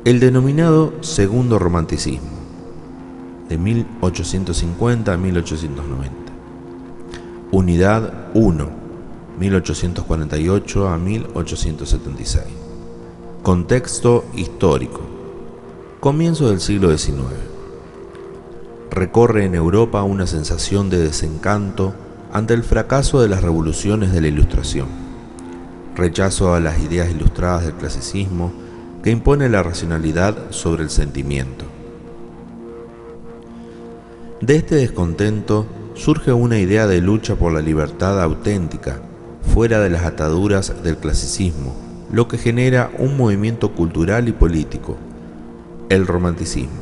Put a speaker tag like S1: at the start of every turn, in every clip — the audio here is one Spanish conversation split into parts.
S1: El denominado Segundo Romanticismo, de 1850 a 1890. Unidad 1, 1848 a 1876. Contexto histórico. Comienzo del siglo XIX. Recorre en Europa una sensación de desencanto ante el fracaso de las revoluciones de la Ilustración, rechazo a las ideas ilustradas del clasicismo que impone la racionalidad sobre el sentimiento. De este descontento surge una idea de lucha por la libertad auténtica, fuera de las ataduras del clasicismo, lo que genera un movimiento cultural y político, el romanticismo.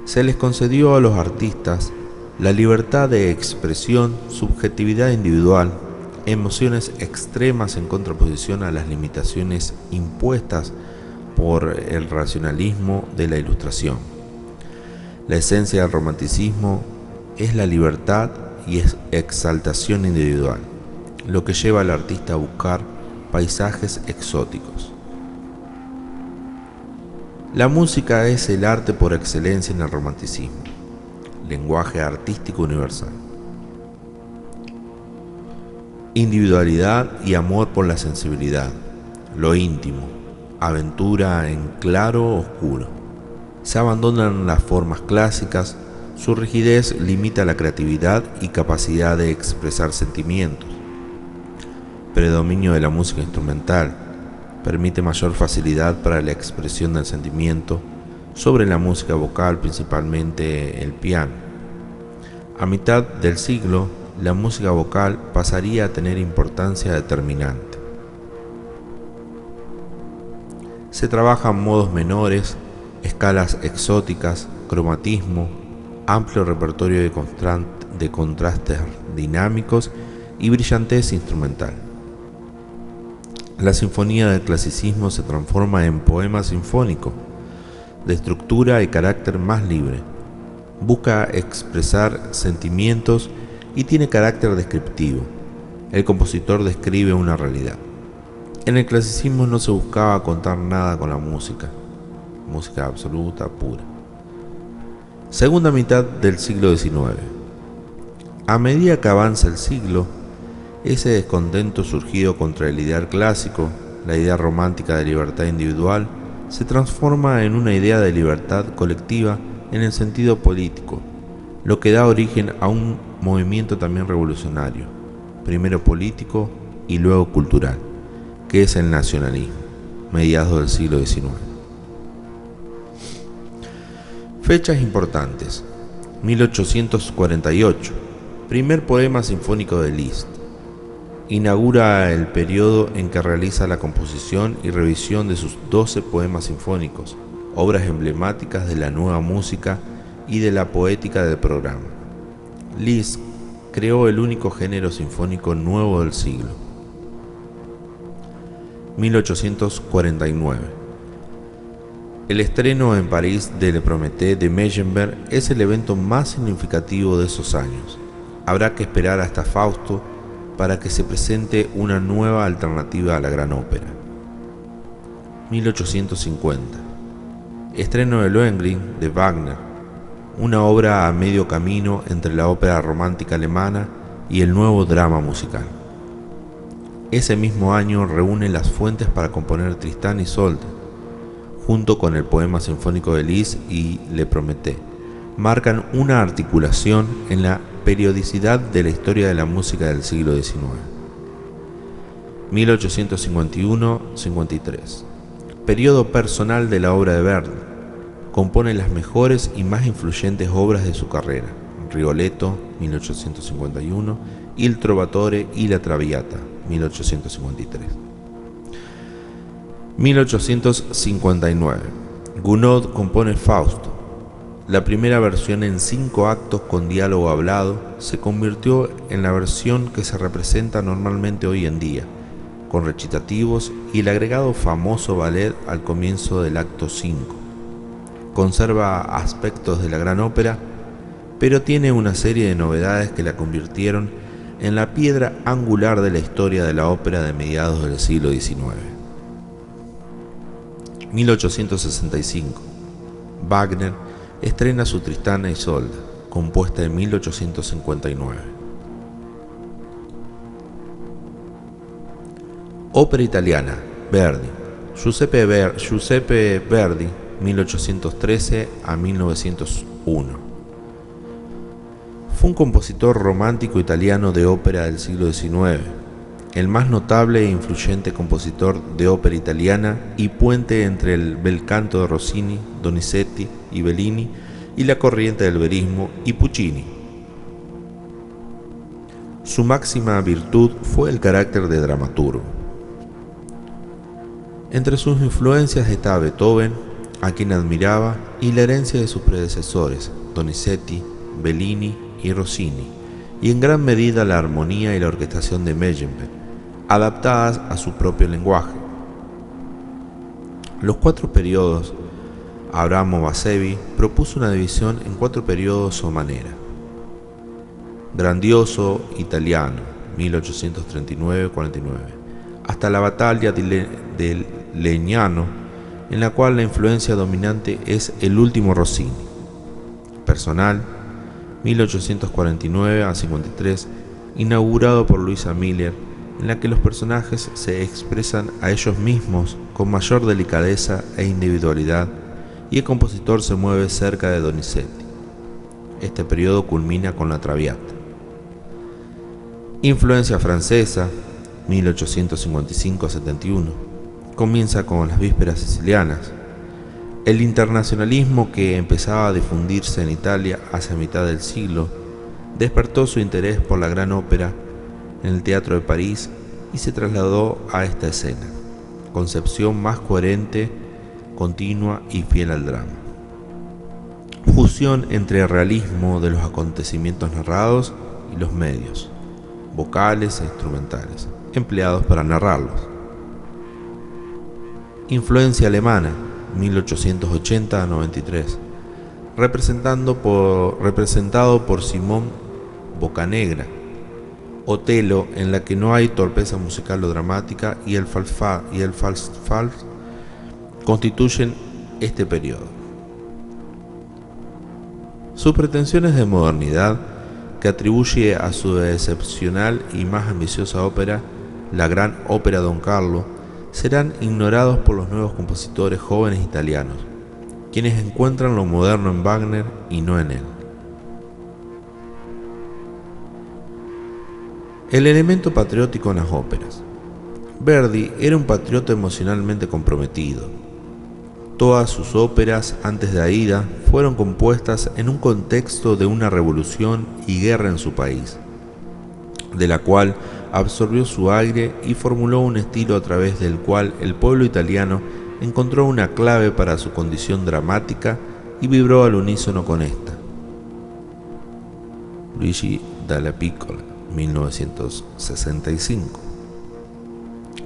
S1: Se les concedió a los artistas la libertad de expresión, subjetividad individual, emociones extremas en contraposición a las limitaciones impuestas por el racionalismo de la Ilustración. La esencia del romanticismo es la libertad y exaltación individual, lo que lleva al artista a buscar paisajes exóticos. La música es el arte por excelencia en el romanticismo, lenguaje artístico universal. Individualidad y amor por la sensibilidad, lo íntimo, aventura en claro o oscuro. Se abandonan las formas clásicas, su rigidez limita la creatividad y capacidad de expresar sentimientos. Predominio de la música instrumental permite mayor facilidad para la expresión del sentimiento sobre la música vocal, principalmente el piano. A mitad del siglo, la música vocal pasaría a tener importancia determinante. Se trabajan modos menores, escalas exóticas, cromatismo, amplio repertorio de contrastes dinámicos y brillantez instrumental. La sinfonía del clasicismo se transforma en poema sinfónico, de estructura y carácter más libre. Busca expresar sentimientos y tiene carácter descriptivo. El compositor describe una realidad. En el clasicismo no se buscaba contar nada con la música absoluta, pura. Segunda mitad del siglo XIX. A medida que avanza el siglo, ese descontento surgido contra el ideal clásico, la idea romántica de libertad individual, se transforma en una idea de libertad colectiva en el sentido político, lo que da origen a un movimiento también revolucionario, primero político y luego cultural, que es el nacionalismo, mediados del siglo XIX. Fechas importantes. 1848, primer poema sinfónico de Liszt. Inaugura el periodo en que realiza la composición y revisión de sus 12 poemas sinfónicos, obras emblemáticas de la nueva música y de la poética del programa. Liszt creó el único género sinfónico nuevo del siglo. 1849. El estreno en París de Le Prométhée de Meyerbeer es el evento más significativo de esos años. Habrá que esperar hasta Fausto para que se presente una nueva alternativa a la gran ópera. 1850. Estreno de Lohengrin de Wagner, una obra a medio camino entre la ópera romántica alemana y el nuevo drama musical. Ese mismo año reúne las fuentes para componer Tristán y Isolde, junto con el poema sinfónico de Liszt y Le Prométhée. Marcan una articulación en la periodicidad de la historia de la música del siglo XIX. 1851-53. Periodo personal de la obra de Verdi. Compone las mejores y más influyentes obras de su carrera: Rigoletto, 1851, Il Trovatore y La Traviata, 1853. 1859. Gounod compone Fausto. La primera versión en 5 actos con diálogo hablado se convirtió en la versión que se representa normalmente hoy en día, con recitativos y el agregado famoso ballet al comienzo del acto 5. Conserva aspectos de la gran ópera, pero tiene una serie de novedades que la convirtieron en la piedra angular de la historia de la ópera de mediados del siglo XIX. 1865. Wagner estrena su Tristán e Isolda, compuesta en 1859. Ópera italiana, Verdi. Giuseppe Verdi, 1813 a 1901. Fue un compositor romántico italiano de ópera del siglo XIX, el más notable e influyente compositor de ópera italiana y puente entre el bel canto de Rossini, Donizetti y Bellini y la corriente del verismo y Puccini. Su máxima virtud fue el carácter de dramaturgo. Entre sus influencias está Beethoven, a quien admiraba, y la herencia de sus predecesores, Donizetti, Bellini y Rossini, y en gran medida la armonía y la orquestación de Meyerbeer, adaptadas a su propio lenguaje. Los 4 periodos, Abramo Basevi propuso una división en 4 periodos o manera. Grandioso italiano, 1839-49, hasta la batalla del Legnano, en la cual la influencia dominante es el último Rossini. Personal, 1849 a 53, inaugurado por Luisa Miller, en la que los personajes se expresan a ellos mismos con mayor delicadeza e individualidad y el compositor se mueve cerca de Donizetti. Este periodo culmina con la Traviata. Influencia francesa, 1855 a 71, comienza con las Vísperas sicilianas. El internacionalismo que empezaba a difundirse en Italia hacia mitad del siglo despertó su interés por la gran ópera en el Teatro de París y se trasladó a esta escena, concepción más coherente, continua y fiel al drama. Fusión entre el realismo de los acontecimientos narrados y los medios, vocales e instrumentales, empleados para narrarlos. Influencia alemana, 1880 a 93, representado por Simón Boccanegra. Otelo, en la que no hay torpeza musical o dramática, y el Falstaff constituyen este periodo. Sus pretensiones de modernidad, que atribuye a su excepcional y más ambiciosa ópera, la Gran Ópera Don Carlo, serán ignorados por los nuevos compositores jóvenes italianos, quienes encuentran lo moderno en Wagner y no en él. El elemento patriótico en las óperas. Verdi era un patriota emocionalmente comprometido. Todas sus óperas, antes de Aida, fueron compuestas en un contexto de una revolución y guerra en su país, de la cual absorbió su aire y formuló un estilo a través del cual el pueblo italiano encontró una clave para su condición dramática y vibró al unísono con esta. Luigi Dallapiccola, 1965.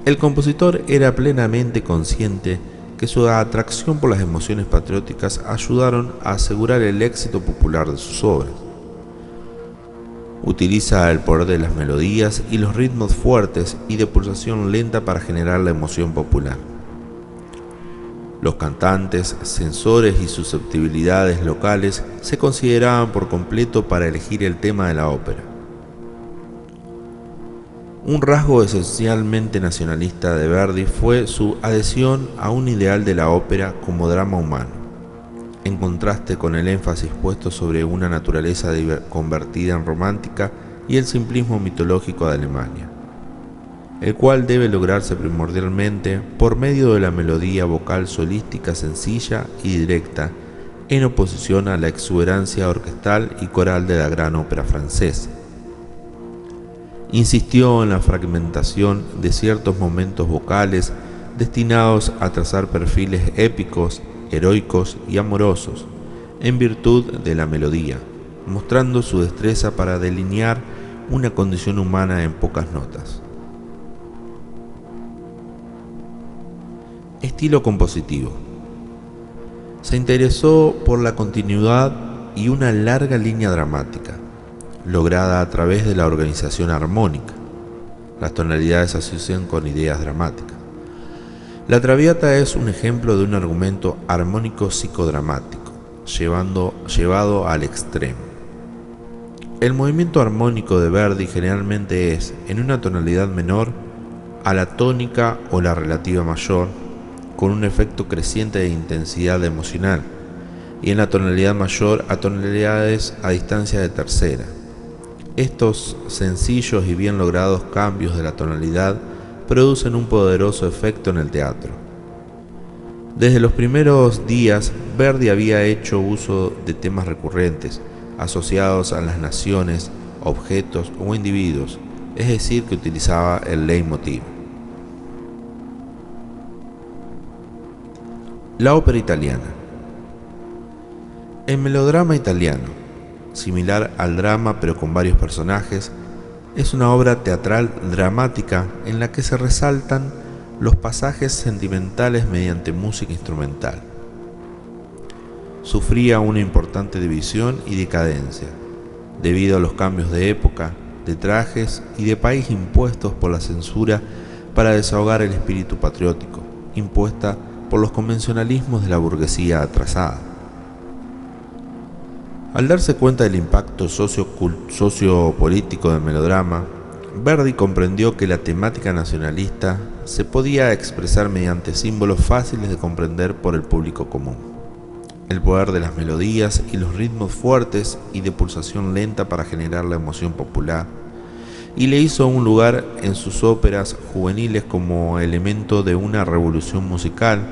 S1: El compositor era plenamente consciente que su atracción por las emociones patrióticas ayudaron a asegurar el éxito popular de sus obras. Utiliza el poder de las melodías y los ritmos fuertes y de pulsación lenta para generar la emoción popular. Los cantantes, sensores y susceptibilidades locales se consideraban por completo para elegir el tema de la ópera. Un rasgo esencialmente nacionalista de Verdi fue su adhesión a un ideal de la ópera como drama humano, en contraste con el énfasis puesto sobre una naturaleza convertida en romántica y el simplismo mitológico de Alemania, el cual debe lograrse primordialmente por medio de la melodía vocal solística sencilla y directa, en oposición a la exuberancia orquestal y coral de la gran ópera francesa. Insistió en la fragmentación de ciertos momentos vocales destinados a trazar perfiles épicos, heroicos y amorosos, en virtud de la melodía, mostrando su destreza para delinear una condición humana en pocas notas. Estilo compositivo. Se interesó por la continuidad y una larga línea dramática, lograda a través de la organización armónica. Las tonalidades se asocian con ideas dramáticas. La Traviata es un ejemplo de un argumento armónico psicodramático, llevado al extremo. El movimiento armónico de Verdi generalmente es, en una tonalidad menor, a la tónica o la relativa mayor, con un efecto creciente de intensidad emocional, y en la tonalidad mayor a tonalidades a distancia de tercera. Estos sencillos y bien logrados cambios de la tonalidad producen un poderoso efecto en el teatro. Desde los primeros días, Verdi había hecho uso de temas recurrentes, asociados a las naciones, objetos o individuos, es decir, que utilizaba el leitmotiv. La ópera italiana. El melodrama italiano, similar al drama pero con varios personajes, es una obra teatral dramática en la que se resaltan los pasajes sentimentales mediante música instrumental. Sufría una importante división y decadencia, debido a los cambios de época, de trajes y de país impuestos por la censura para desahogar el espíritu patriótico, impuesta por los convencionalismos de la burguesía atrasada. Al darse cuenta del impacto sociopolítico del melodrama, Verdi comprendió que la temática nacionalista se podía expresar mediante símbolos fáciles de comprender por el público común. El poder de las melodías y los ritmos fuertes y de pulsación lenta para generar la emoción popular, y le hizo un lugar en sus óperas juveniles como elemento de una revolución musical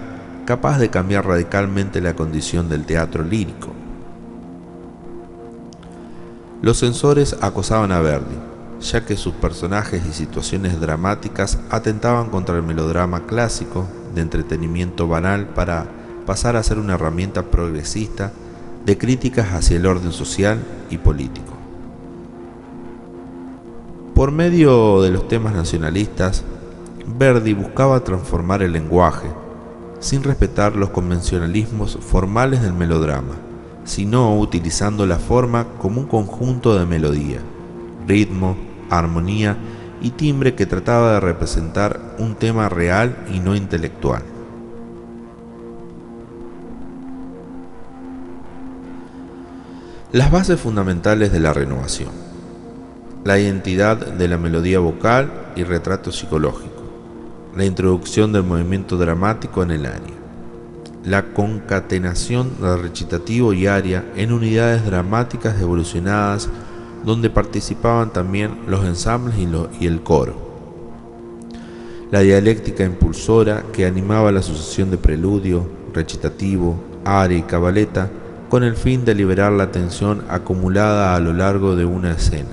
S1: capaz de cambiar radicalmente la condición del teatro lírico. Los censores acosaban a Verdi, ya que sus personajes y situaciones dramáticas atentaban contra el melodrama clásico de entretenimiento banal para pasar a ser una herramienta progresista de críticas hacia el orden social y político. Por medio de los temas nacionalistas, Verdi buscaba transformar el lenguaje, sin respetar los convencionalismos formales del melodrama, sino utilizando la forma como un conjunto de melodía, ritmo, armonía y timbre que trataba de representar un tema real y no intelectual. Las bases fundamentales de la renovación: la identidad de la melodía vocal y retrato psicológico, la introducción del movimiento dramático en el aria, la concatenación del recitativo y aria en unidades dramáticas evolucionadas donde participaban también los ensambles y el coro, la dialéctica impulsora que animaba la sucesión de preludio, recitativo, aria y cabaleta con el fin de liberar la tensión acumulada a lo largo de una escena,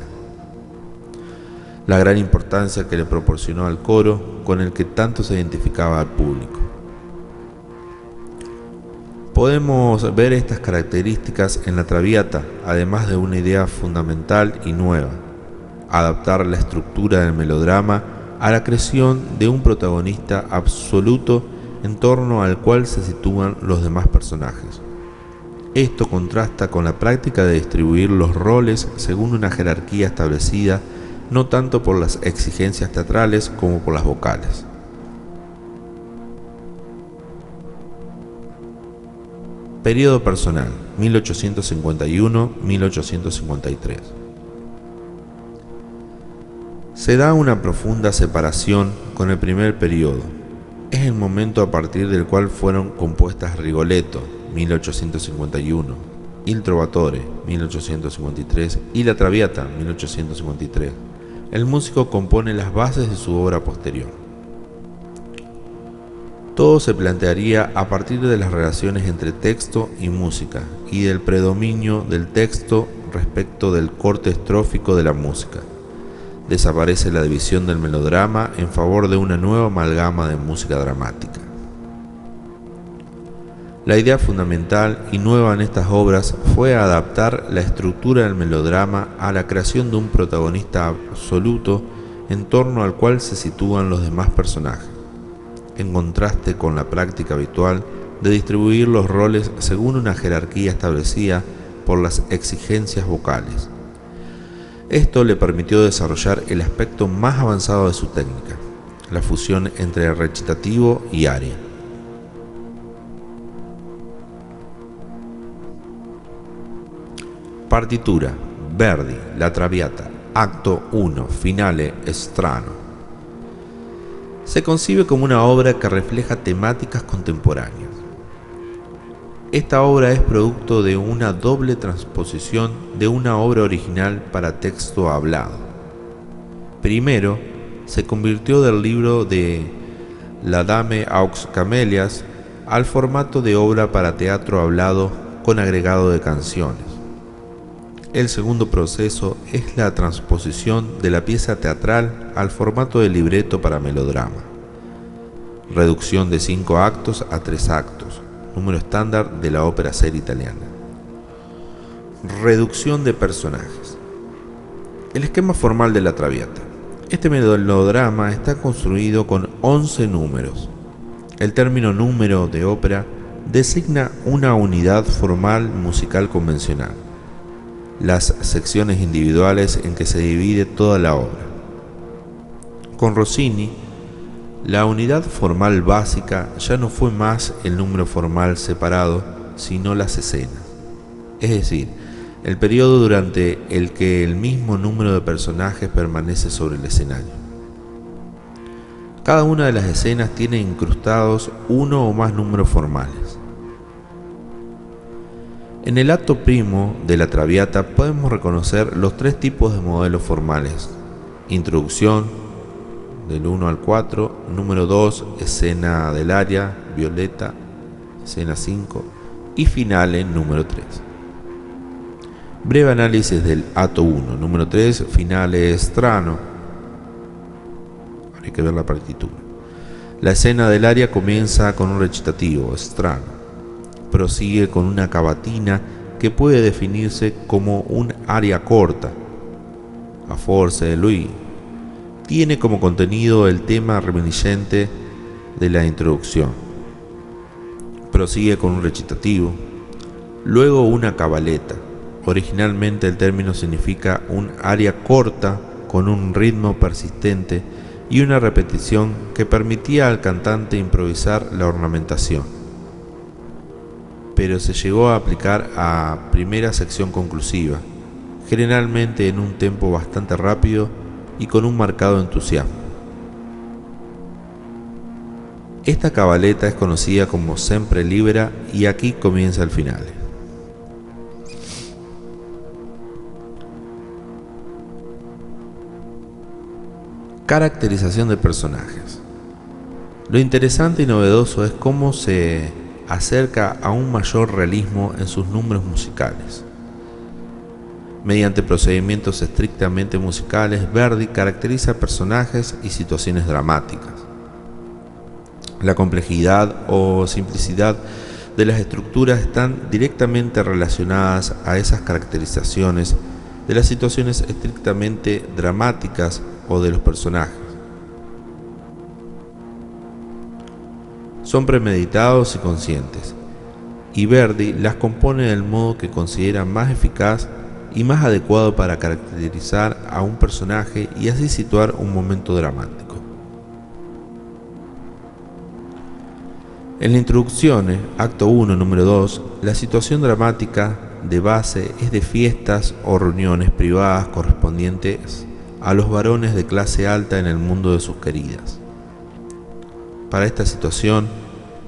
S1: la gran importancia que le proporcionó al coro con el que tanto se identificaba al público. Podemos ver estas características en la Traviata, además de una idea fundamental y nueva: adaptar la estructura del melodrama a la creación de un protagonista absoluto en torno al cual se sitúan los demás personajes. Esto contrasta con la práctica de distribuir los roles según una jerarquía establecida, no tanto por las exigencias teatrales como por las vocales. Período personal, 1851-1853. Se da una profunda separación con el primer periodo. Es el momento a partir del cual fueron compuestas Rigoletto, 1851, Il Trovatore, 1853 y La Traviata, 1853. El músico compone las bases de su obra posterior. Todo se plantearía a partir de las relaciones entre texto y música y del predominio del texto respecto del corte estrófico de la música. Desaparece la división del melodrama en favor de una nueva amalgama de música dramática. La idea fundamental y nueva en estas obras fue adaptar la estructura del melodrama a la creación de un protagonista absoluto en torno al cual se sitúan los demás personajes, en contraste con la práctica habitual de distribuir los roles según una jerarquía establecida por las exigencias vocales. Esto le permitió desarrollar el aspecto más avanzado de su técnica, la fusión entre recitativo y aria. Partitura: Verdi, La Traviata, acto 1, finale, strano. Se concibe como una obra que refleja temáticas contemporáneas. Esta obra es producto de una doble transposición de una obra original para texto hablado. Primero, se convirtió del libro de La Dame aux Camélias al formato de obra para teatro hablado con agregado de canciones. El segundo proceso es la transposición de la pieza teatral al formato de libreto para melodrama. Reducción de 5 actos a 3 actos, número estándar de la ópera seria italiana. Reducción de personajes. El esquema formal de La Traviata. Este melodrama está construido con 11 números. El término número de ópera designa una unidad formal musical convencional, las secciones individuales en que se divide toda la obra. Con Rossini, la unidad formal básica ya no fue más el número formal separado, sino las escenas, es decir, el periodo durante el que el mismo número de personajes permanece sobre el escenario. Cada una de las escenas tiene incrustados uno o más números formales. En el acto primo de La Traviata podemos reconocer los 3 tipos de modelos formales: introducción, del 1 al 4, número 2, escena del aria, violeta, escena 5, y finale, número 3. Breve análisis del acto 1, número 3, finale strano. Hay que ver la partitura. La escena del aria comienza con un recitativo, strano. Prosigue con una cavatina que puede definirse como un aria corta, a forza de lui. Tiene como contenido el tema reminiscente de la introducción. Prosigue con un recitativo, luego una cabaleta. Originalmente el término significa un aria corta con un ritmo persistente y una repetición que permitía al cantante improvisar la ornamentación, pero se llegó a aplicar a primera sección conclusiva, generalmente en un tempo bastante rápido y con un marcado entusiasmo. Esta cabaleta es conocida como sempre libera y aquí comienza el final. Caracterización de personajes. Lo interesante y novedoso es cómo se acerca a un mayor realismo en sus números musicales. Mediante procedimientos estrictamente musicales, Verdi caracteriza personajes y situaciones dramáticas. La complejidad o simplicidad de las estructuras están directamente relacionadas a esas caracterizaciones de las situaciones estrictamente dramáticas o de los personajes. Son premeditados y conscientes, y Verdi las compone del modo que considera más eficaz y más adecuado para caracterizar a un personaje y así situar un momento dramático. En la introducción, acto 1, número 2, la situación dramática de base es de fiestas o reuniones privadas correspondientes a los varones de clase alta en el mundo de sus queridas. Para esta situación,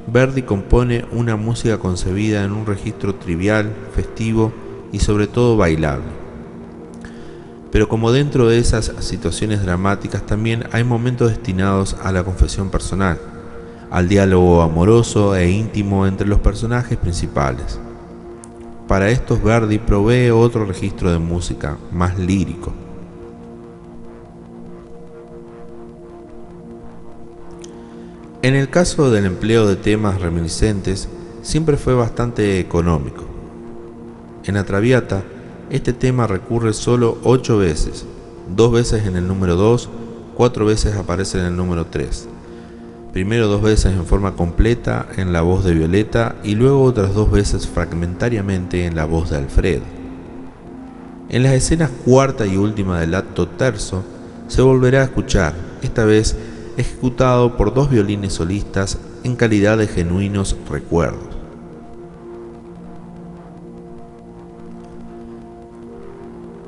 S1: Verdi compone una música concebida en un registro trivial, festivo y sobre todo bailable. Pero como dentro de esas situaciones dramáticas también hay momentos destinados a la confesión personal, al diálogo amoroso e íntimo entre los personajes principales. Para estos Verdi provee otro registro de música, más lírico. En el caso del empleo de temas reminiscentes, siempre fue bastante económico. En La Traviata, este tema recurre solo 8 veces, 2 veces en el número 2, 4 veces aparece en el número 3. Primero 2 veces en forma completa en la voz de Violeta y luego otras 2 veces fragmentariamente en la voz de Alfredo. En las escenas cuarta y última del acto terzo se volverá a escuchar, esta vez ejecutado por 2 violines solistas en calidad de genuinos recuerdos.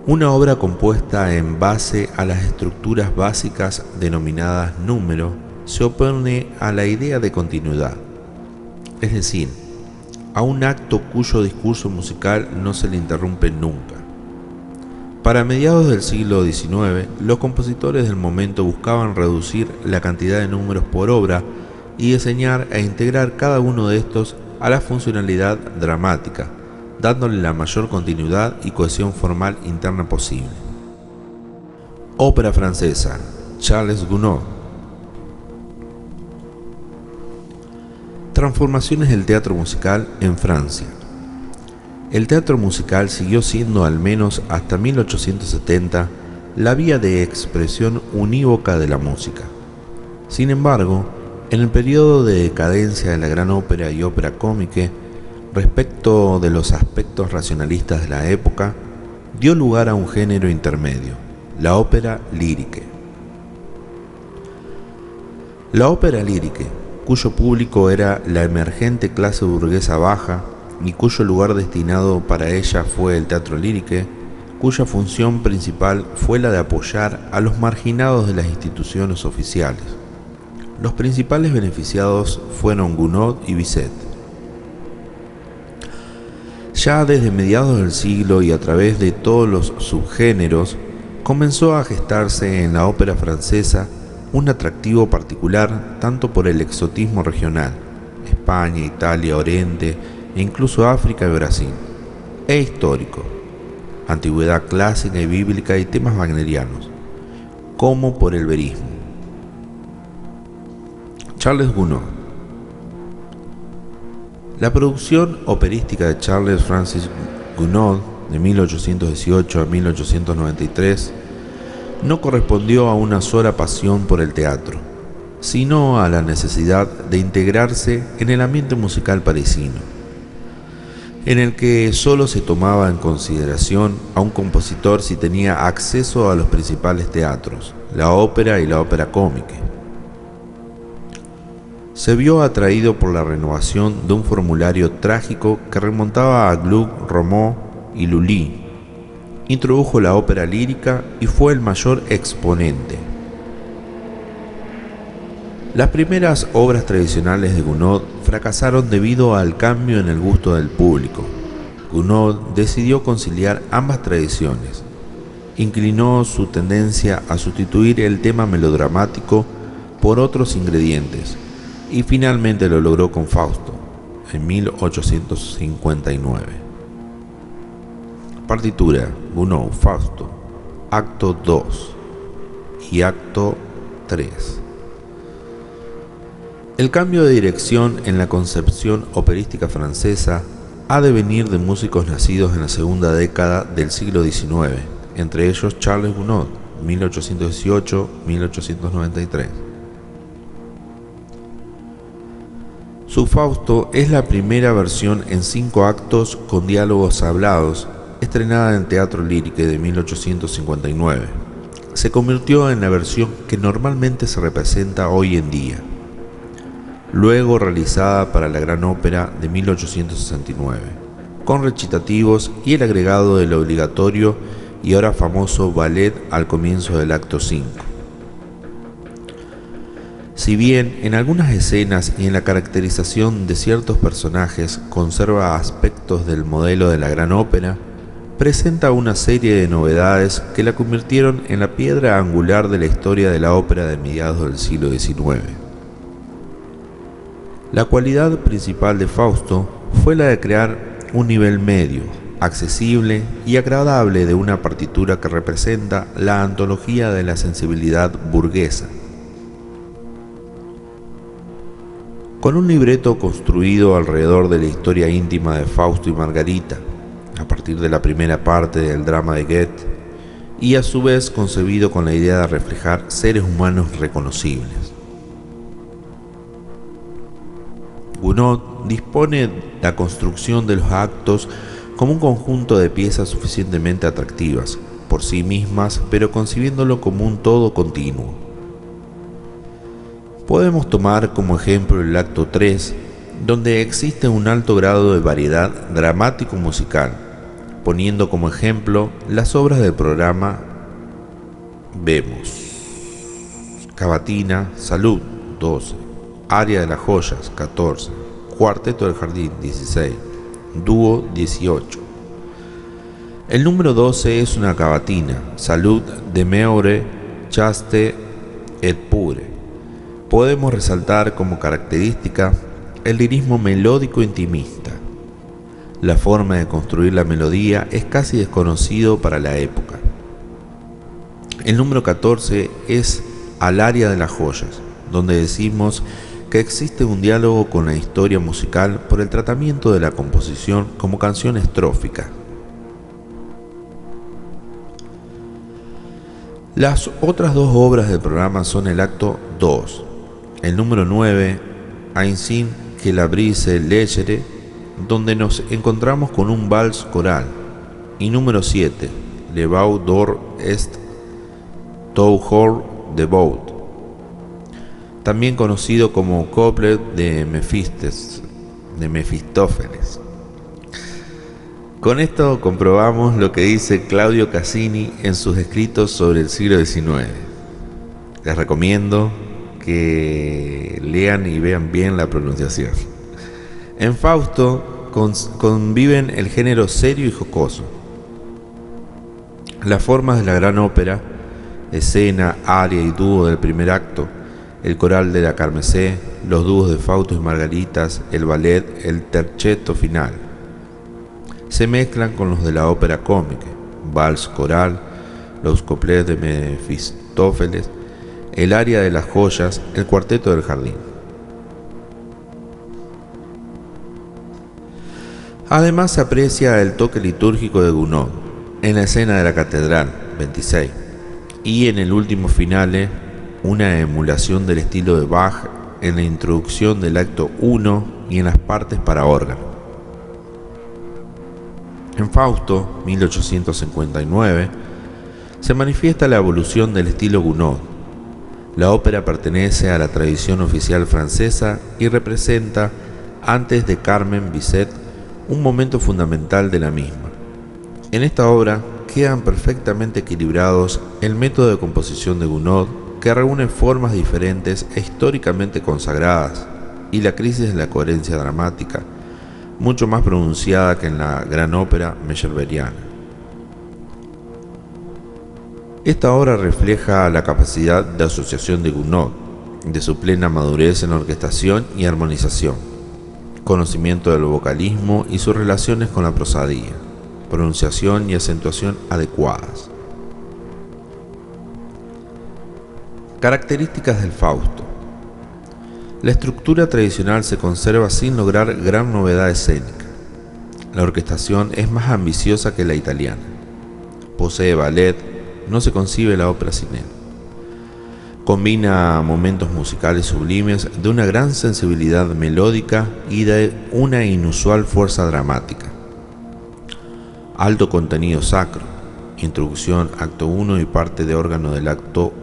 S1: Una obra compuesta en base a las estructuras básicas denominadas número se opone a la idea de continuidad, es decir, a un acto cuyo discurso musical no se le interrumpe nunca. Para mediados del siglo XIX, los compositores del momento buscaban reducir la cantidad de números por obra y diseñar e integrar cada uno de estos a la funcionalidad dramática, dándole la mayor continuidad y cohesión formal interna posible. Ópera francesa, Charles Gounod. Transformaciones del teatro musical en Francia. El teatro musical siguió siendo, al menos hasta 1870, la vía de expresión unívoca de la música. Sin embargo, en el periodo de decadencia de la gran ópera y ópera cómique, respecto de los aspectos racionalistas de la época, dio lugar a un género intermedio, la ópera lírica. La ópera lírica, cuyo público era la emergente clase burguesa baja y cuyo lugar destinado para ella fue el teatro lírico, cuya función principal fue la de apoyar a los marginados de las instituciones oficiales. Los principales beneficiados fueron Gounod y Bizet. Ya desde mediados del siglo y a través de todos los subgéneros, comenzó a gestarse en la ópera francesa un atractivo particular tanto por el exotismo regional, España, Italia, Oriente e incluso África y Brasil, e histórico, antigüedad clásica y bíblica y temas wagnerianos, como por el verismo. Charles Gounod. La producción operística de Charles Francis Gounod de 1818 a 1893 no correspondió a una sola pasión por el teatro, sino a la necesidad de integrarse en el ambiente musical parisino, en el que solo se tomaba en consideración a un compositor si tenía acceso a los principales teatros, la ópera y la ópera cómica. Se vio atraído por la renovación de un formulario trágico que remontaba a Gluck, Rameau y Lully. Introdujo la ópera lírica y fue el mayor exponente. Las primeras obras tradicionales de Gounod fracasaron debido al cambio en el gusto del público. Gounod decidió conciliar ambas tradiciones. Inclinó su tendencia a sustituir el tema melodramático por otros ingredientes, y finalmente lo logró con Fausto, en 1859. Partitura: Gounod, Fausto, acto 2 y acto 3. El cambio de dirección en la concepción operística francesa ha de venir de músicos nacidos en la segunda década del siglo XIX, entre ellos Charles Gounod, 1818-1893. Su Fausto es la primera versión en 5 actos con diálogos hablados, estrenada en Teatro Lírico de 1859. Se convirtió en la versión que normalmente se representa hoy en día, luego realizada para la Gran Ópera de 1869, con recitativos y el agregado del obligatorio y ahora famoso ballet al comienzo del acto 5. Si bien en algunas escenas y en la caracterización de ciertos personajes conserva aspectos del modelo de la Gran Ópera, presenta una serie de novedades que la convirtieron en la piedra angular de la historia de la ópera de mediados del siglo XIX. La cualidad principal de Fausto fue la de crear un nivel medio, accesible y agradable de una partitura que representa la antología de la sensibilidad burguesa. Con un libreto construido alrededor de la historia íntima de Fausto y Margarita, a partir de la primera parte del drama de Goethe, y a su vez concebido con la idea de reflejar seres humanos reconocibles. Gounod dispone la construcción de los actos como un conjunto de piezas suficientemente atractivas por sí mismas, pero concibiéndolo como un todo continuo. Podemos tomar como ejemplo el acto 3, donde existe un alto grado de variedad dramático-musical, poniendo como ejemplo las obras del programa. Vemos Cavatina, Salud, 12, Aria de las Joyas, 14, Cuarteto del Jardín, 16, Dúo, 18. El número 12 es una cavatina, Salud de Meure, Chaste et Pure. Podemos resaltar como característica el lirismo melódico intimista. La forma de construir la melodía es casi desconocido para la época. El número 14 es al Aria de las Joyas, donde decimos que existe un diálogo con la historia musical por el tratamiento de la composición como canción estrófica. Las otras dos obras del programa son el acto 2, el número 9, Ainsi que la brise légere, donde nos encontramos con un vals coral, y número 7, Le Bau d'Or est Toujour de Baud, también conocido como couplet de Mefistófeles. Con esto comprobamos lo que dice Claudio Cassini en sus escritos sobre el siglo XIX. Les recomiendo que lean y vean bien la pronunciación. En Fausto conviven el género serio y jocoso. Las formas de la gran ópera, escena, aria y dúo del primer acto, el coral de la Carmesé, los dúos de Fausto y Margaritas, el ballet, el tercetto final, se mezclan con los de la ópera cómica, vals coral, los couplets de Mefistófeles, el aria de las joyas, el cuarteto del jardín. Además se aprecia el toque litúrgico de Gounod en la escena de la catedral, 26, y en el último finale, una emulación del estilo de Bach en la introducción del acto 1 y en las partes para órgano. En Fausto, 1859, se manifiesta la evolución del estilo Gounod. La ópera pertenece a la tradición oficial francesa y representa, antes de Carmen Bizet, un momento fundamental de la misma. En esta obra quedan perfectamente equilibrados el método de composición de Gounod, que reúne formas diferentes e históricamente consagradas, y la crisis de la coherencia dramática, mucho más pronunciada que en la gran ópera meyerbeeriana. Esta obra refleja la capacidad de asociación de Gounod, de su plena madurez en orquestación y armonización, conocimiento del vocalismo y sus relaciones con la prosadía, pronunciación y acentuación adecuadas. Características del Fausto. La estructura tradicional se conserva sin lograr gran novedad escénica. La orquestación es más ambiciosa que la italiana. Posee ballet, no se concibe la ópera sin él. Combina momentos musicales sublimes de una gran sensibilidad melódica y de una inusual fuerza dramática. Alto contenido sacro, introducción, acto 1 y parte de órgano del acto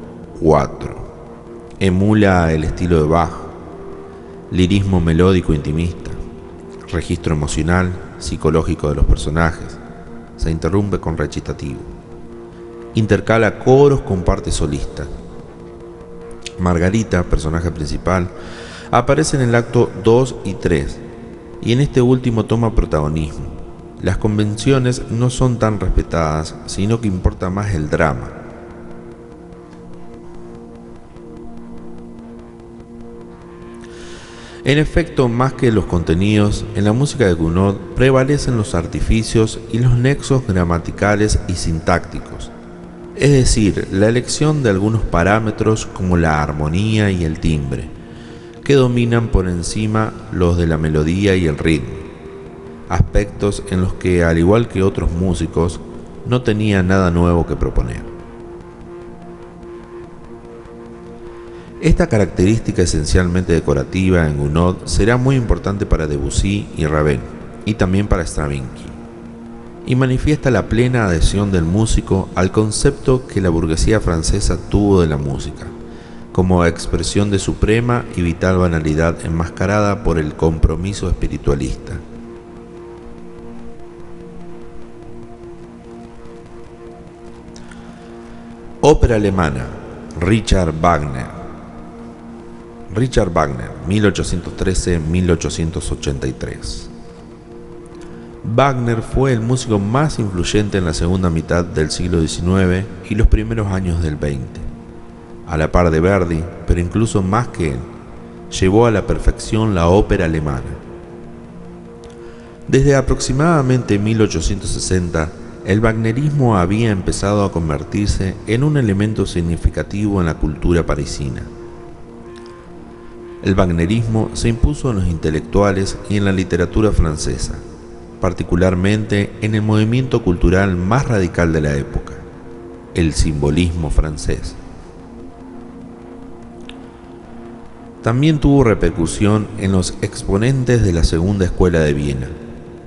S1: 4. Emula el estilo de Bach. Lirismo melódico intimista, registro emocional, psicológico de los personajes, se interrumpe con recitativo, intercala coros con parte solista. Margarita, personaje principal, aparece en el acto 2 y 3, y en este último toma protagonismo. Las convenciones no son tan respetadas, sino que importa más el drama. En efecto, más que los contenidos, en la música de Gounod prevalecen los artificios y los nexos gramaticales y sintácticos, es decir, la elección de algunos parámetros como la armonía y el timbre, que dominan por encima los de la melodía y el ritmo, aspectos en los que, al igual que otros músicos, no tenía nada nuevo que proponer. Esta característica esencialmente decorativa en Gounod será muy importante para Debussy y Ravel, y también para Stravinsky, y manifiesta la plena adhesión del músico al concepto que la burguesía francesa tuvo de la música, como expresión de suprema y vital banalidad enmascarada por el compromiso espiritualista. Ópera alemana, Richard Wagner. Richard Wagner, 1813-1883. Wagner fue el músico más influyente en la segunda mitad del siglo XIX y los primeros años del XX. A la par de Verdi, pero incluso más que él, llevó a la perfección la ópera alemana. Desde aproximadamente 1860, el wagnerismo había empezado a convertirse en un elemento significativo en la cultura parisina. El wagnerismo se impuso en los intelectuales y en la literatura francesa, particularmente en el movimiento cultural más radical de la época, el simbolismo francés. También tuvo repercusión en los exponentes de la Segunda Escuela de Viena,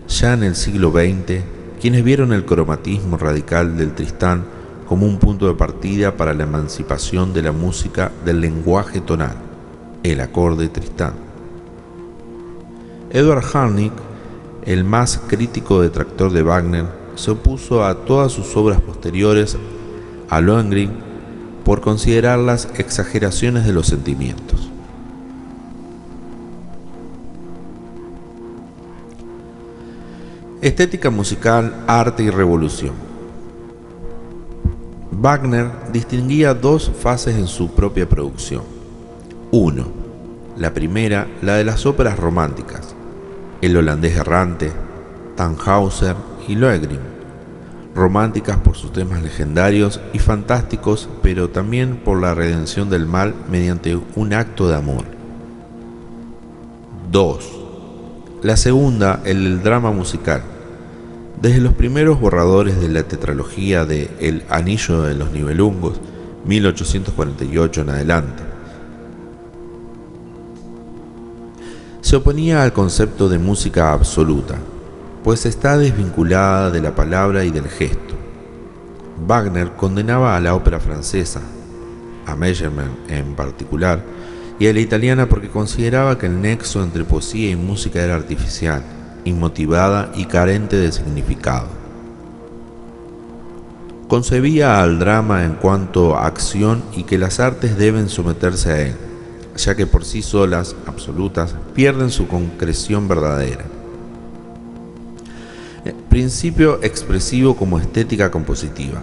S1: ya en el siglo XX, quienes vieron el cromatismo radical del Tristán como un punto de partida para la emancipación de la música del lenguaje tonal, el acorde Tristán. Eduard Harnick, el más crítico detractor de Wagner, se opuso a todas sus obras posteriores a Lohengrin por considerarlas exageraciones de los sentimientos. Estética musical, arte y revolución. Wagner distinguía dos fases en su propia producción. 1. La primera, la de las óperas románticas, El holandés errante, Tannhäuser y Lohengrin, románticas por sus temas legendarios y fantásticos, pero también por la redención del mal mediante un acto de amor. 2. La segunda, el drama musical. Desde los primeros borradores de la tetralogía de El Anillo de los Nibelungos, 1848 en adelante, se oponía al concepto de música absoluta, pues está desvinculada de la palabra y del gesto. Wagner condenaba a la ópera francesa, a Meyerbeer en particular, y a la italiana porque consideraba que el nexo entre poesía y música era artificial, inmotivada y carente de significado. Concebía al drama en cuanto a acción y que las artes deben someterse a él, ya que por sí solas, absolutas, pierden su concreción verdadera. Principio expresivo como estética compositiva.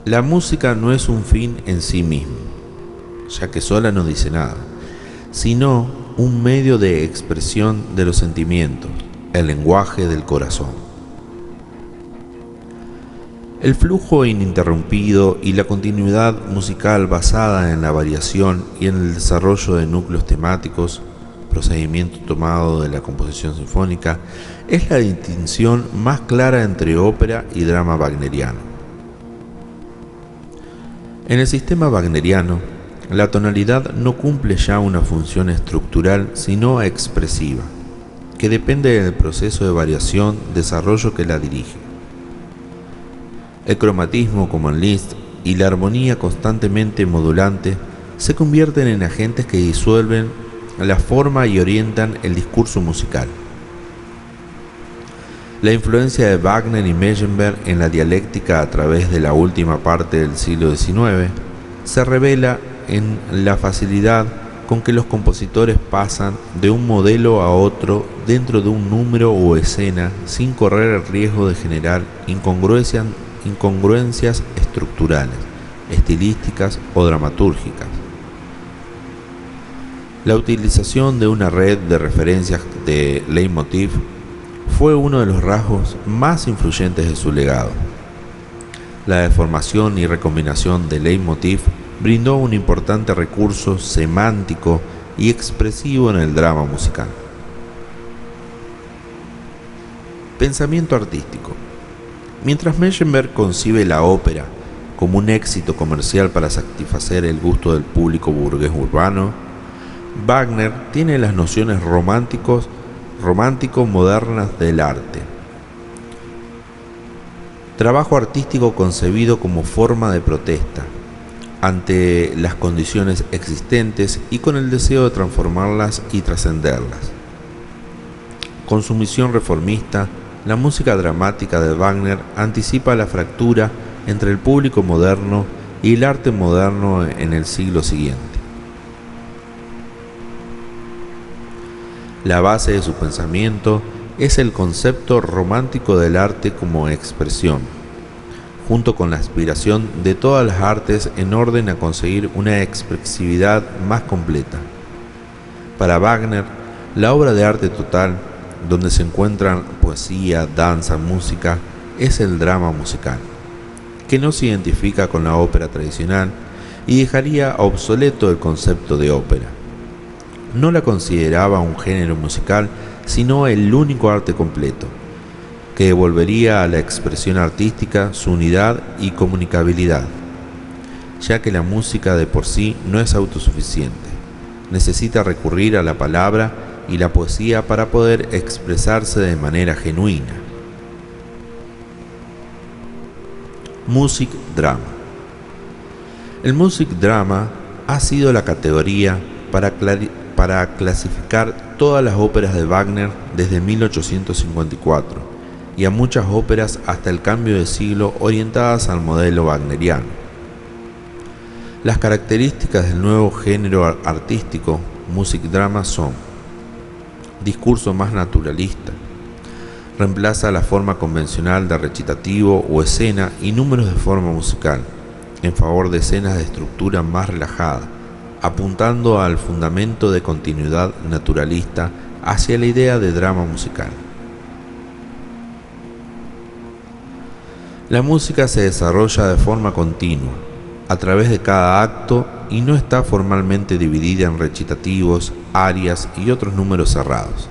S1: La música no es un fin en sí mismo, ya que sola no dice nada, sino un medio de expresión de los sentimientos, el lenguaje del corazón. El flujo ininterrumpido y la continuidad musical basada en la variación y en el desarrollo de núcleos temáticos, procedimiento tomado de la composición sinfónica, es la distinción más clara entre ópera y drama wagneriano. En el sistema wagneriano, la tonalidad no cumple ya una función estructural sino expresiva, que depende del proceso de variación-desarrollo que la dirige. El cromatismo, como en Liszt, y la armonía constantemente modulante se convierten en agentes que disuelven la forma y orientan el discurso musical. La influencia de Wagner y Meyerbeer en la dialéctica a través de la última parte del siglo XIX se revela en la facilidad con que los compositores pasan de un modelo a otro dentro de un número o escena sin correr el riesgo de generar incongruencias estructurales, estilísticas o dramatúrgicas. La utilización de una red de referencias de leitmotiv fue uno de los rasgos más influyentes de su legado. La deformación y recombinación de leitmotiv brindó un importante recurso semántico y expresivo en el drama musical. Pensamiento artístico. Mientras Meyerbeer concibe la ópera como un éxito comercial para satisfacer el gusto del público burgués urbano, Wagner tiene las nociones romántico-modernas del arte. Trabajo artístico concebido como forma de protesta, ante las condiciones existentes y con el deseo de transformarlas y trascenderlas. Con su misión reformista, la música dramática de Wagner anticipa la fractura entre el público moderno y el arte moderno en el siglo siguiente. La base de su pensamiento es el concepto romántico del arte como expresión, junto con la aspiración de todas las artes en orden a conseguir una expresividad más completa. Para Wagner, la obra de arte total, donde se encuentran poesía, danza, música, es el drama musical, que no se identifica con la ópera tradicional y dejaría obsoleto el concepto de ópera. No la consideraba un género musical, sino el único arte completo, que devolvería a la expresión artística su unidad y comunicabilidad, ya que la música de por sí no es autosuficiente. Necesita recurrir a la palabra y la poesía para poder expresarse de manera genuina. Music Drama. El Music Drama ha sido la categoría para clasificar todas las óperas de Wagner desde 1854 y a muchas óperas hasta el cambio de siglo orientadas al modelo wagneriano. Las características del nuevo género artístico Music Drama son: discurso más naturalista, reemplaza la forma convencional de recitativo o escena y números de forma musical, en favor de escenas de estructura más relajada, apuntando al fundamento de continuidad naturalista hacia la idea de drama musical. La música se desarrolla de forma continua, a través de cada acto, y no está formalmente dividida en recitativos, arias y otros números cerrados.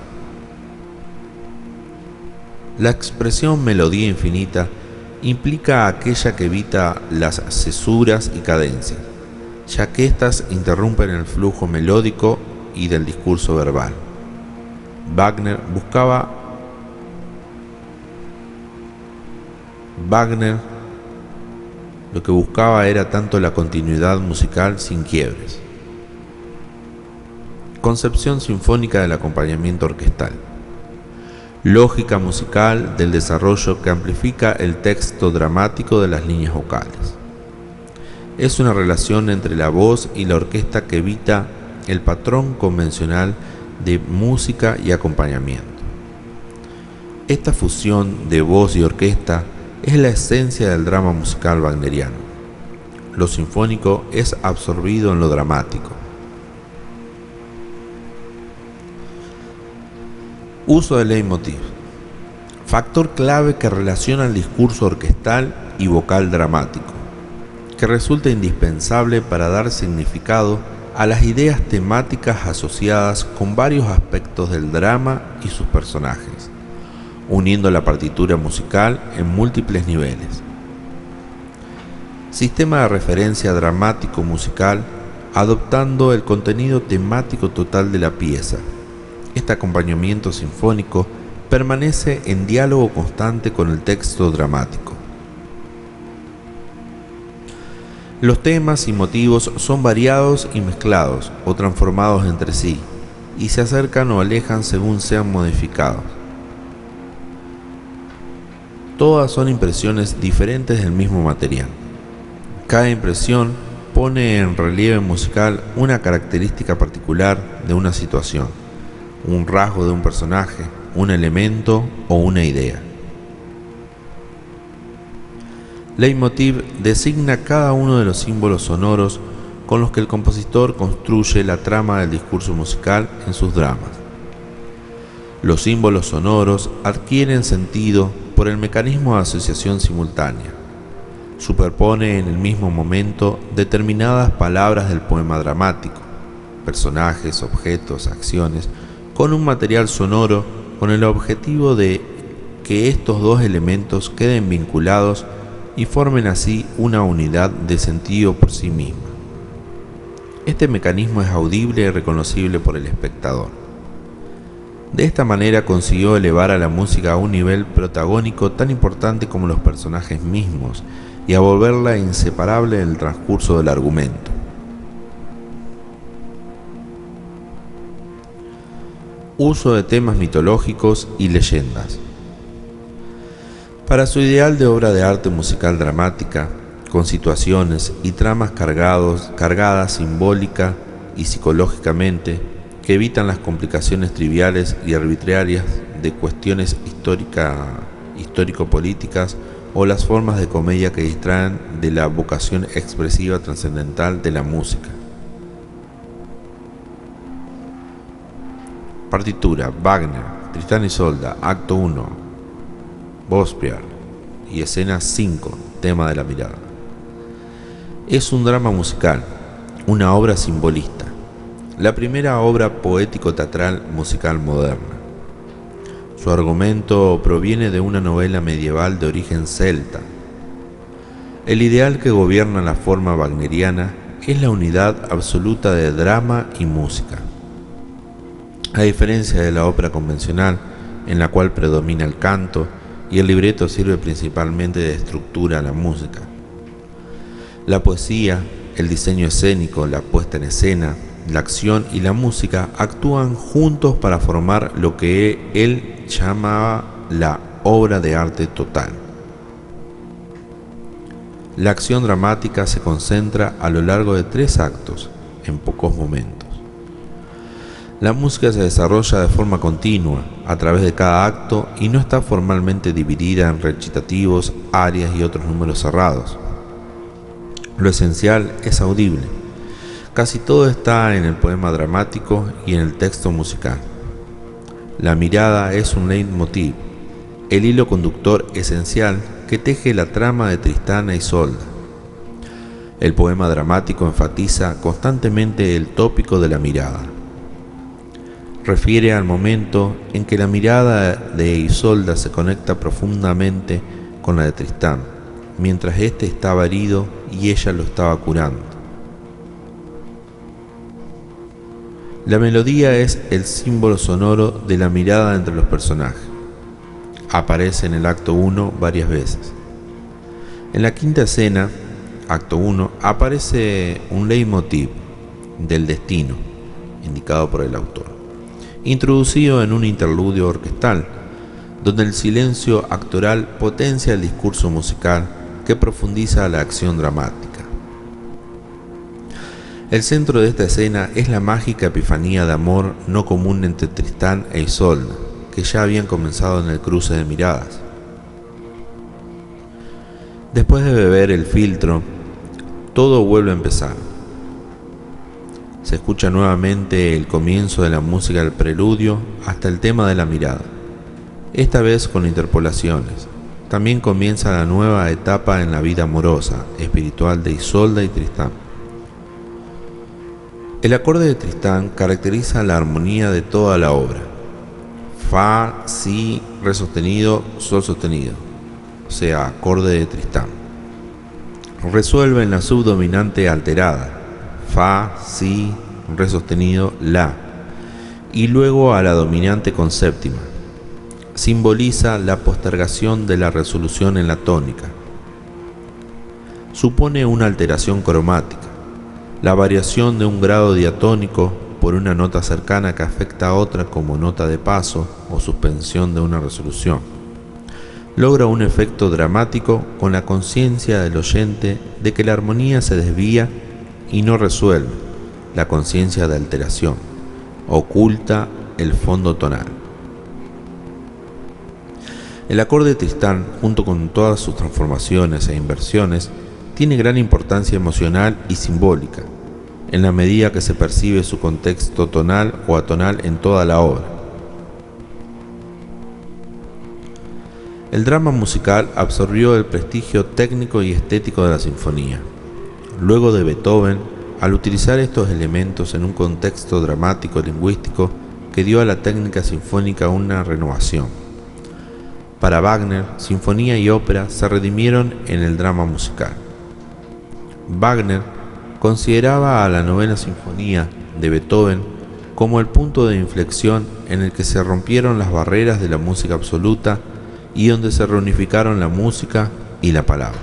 S1: La expresión melodía infinita implica aquella que evita las cesuras y cadencias, ya que éstas interrumpen el flujo melódico y del discurso verbal. Wagner lo que buscaba era tanto la continuidad musical sin quiebres. Concepción sinfónica del acompañamiento orquestal. Lógica musical del desarrollo que amplifica el texto dramático de las líneas vocales. Es una relación entre la voz y la orquesta que evita el patrón convencional de música y acompañamiento. Esta fusión de voz y orquesta es la esencia del drama musical wagneriano. Lo sinfónico es absorbido en lo dramático. Uso del leitmotiv. Factor clave que relaciona el discurso orquestal y vocal dramático, que resulta indispensable para dar significado a las ideas temáticas asociadas con varios aspectos del drama y sus personajes, uniendo la partitura musical en múltiples niveles. Sistema de referencia dramático musical, adoptando el contenido temático total de la pieza. Este acompañamiento sinfónico permanece en diálogo constante con el texto dramático. Los temas y motivos son variados y mezclados o transformados entre sí, y se acercan o alejan según sean modificados. Todas son impresiones diferentes del mismo material. Cada impresión pone en relieve musical una característica particular de una situación, un rasgo de un personaje, un elemento o una idea. Leitmotiv designa cada uno de los símbolos sonoros con los que el compositor construye la trama del discurso musical en sus dramas. Los símbolos sonoros adquieren sentido por el mecanismo de asociación simultánea. Superpone en el mismo momento determinadas palabras del poema dramático, personajes, objetos, acciones, con un material sonoro con el objetivo de que estos dos elementos queden vinculados y formen así una unidad de sentido por sí misma. Este mecanismo es audible y reconocible por el espectador. De esta manera consiguió elevar a la música a un nivel protagónico tan importante como los personajes mismos, y a volverla inseparable en el transcurso del argumento. Uso de temas mitológicos y leyendas. Para su ideal de obra de arte musical dramática, con situaciones y tramas cargadas simbólica y psicológicamente, que evitan las complicaciones triviales y arbitrarias de cuestiones histórico-políticas o las formas de comedia que distraen de la vocación expresiva trascendental de la música. Partitura: Wagner, Tristán y Isolda, acto 1, Vosper, y escena 5, tema de la mirada. Es un drama musical, una obra simbolista, la primera obra poético-teatral musical moderna. Su argumento proviene de una novela medieval de origen celta. El ideal que gobierna la forma wagneriana es la unidad absoluta de drama y música. A diferencia de la ópera convencional, en la cual predomina el canto y el libreto sirve principalmente de estructura a la música, la poesía, el diseño escénico, la puesta en escena, la acción y la música actúan juntos para formar lo que él llamaba la obra de arte total. La acción dramática se concentra a lo largo de 3 actos, en pocos momentos. La música se desarrolla de forma continua, a través de cada acto, y no está formalmente dividida en recitativos, arias y otros números cerrados. Lo esencial es audible. Casi todo está en el poema dramático y en el texto musical. La mirada es un leitmotiv, el hilo conductor esencial que teje la trama de Tristán e Isolda. El poema dramático enfatiza constantemente el tópico de la mirada. Refiere al momento en que la mirada de Isolda se conecta profundamente con la de Tristán, mientras éste estaba herido y ella lo estaba curando. La melodía es el símbolo sonoro de la mirada entre los personajes. Aparece en el acto 1 varias veces. En la quinta escena, acto 1, aparece un leitmotiv del destino, indicado por el autor, introducido en un interludio orquestal, donde el silencio actoral potencia el discurso musical que profundiza la acción dramática. El centro de esta escena es la mágica epifanía de amor no común entre Tristán e Isolda, que ya habían comenzado en el cruce de miradas. Después de beber el filtro, todo vuelve a empezar. Se escucha nuevamente el comienzo de la música del preludio hasta el tema de la mirada, esta vez con interpolaciones. También comienza la nueva etapa en la vida amorosa, espiritual de Isolda y Tristán. El acorde de Tristán caracteriza la armonía de toda la obra. Fa, Si, Re sostenido, Sol sostenido, o sea, acorde de Tristán. Resuelve en la subdominante alterada, Fa, Si, Re sostenido, La, y luego a la dominante con séptima. Simboliza la postergación de la resolución en la tónica. Supone una alteración cromática, la variación de un grado diatónico por una nota cercana que afecta a otra como nota de paso o suspensión de una resolución. Logra un efecto dramático con la conciencia del oyente de que la armonía se desvía y no resuelve, la conciencia de alteración, oculta el fondo tonal. El acorde de Tristán, junto con todas sus transformaciones e inversiones, tiene gran importancia emocional y simbólica, en la medida que se percibe su contexto tonal o atonal en toda la obra. El drama musical absorbió el prestigio técnico y estético de la sinfonía. Luego de Beethoven, al utilizar estos elementos en un contexto dramático lingüístico que dio a la técnica sinfónica una renovación. Para Wagner, sinfonía y ópera se redimieron en el drama musical. Wagner consideraba a la novena sinfonía de Beethoven como el punto de inflexión en el que se rompieron las barreras de la música absoluta y donde se reunificaron la música y la palabra.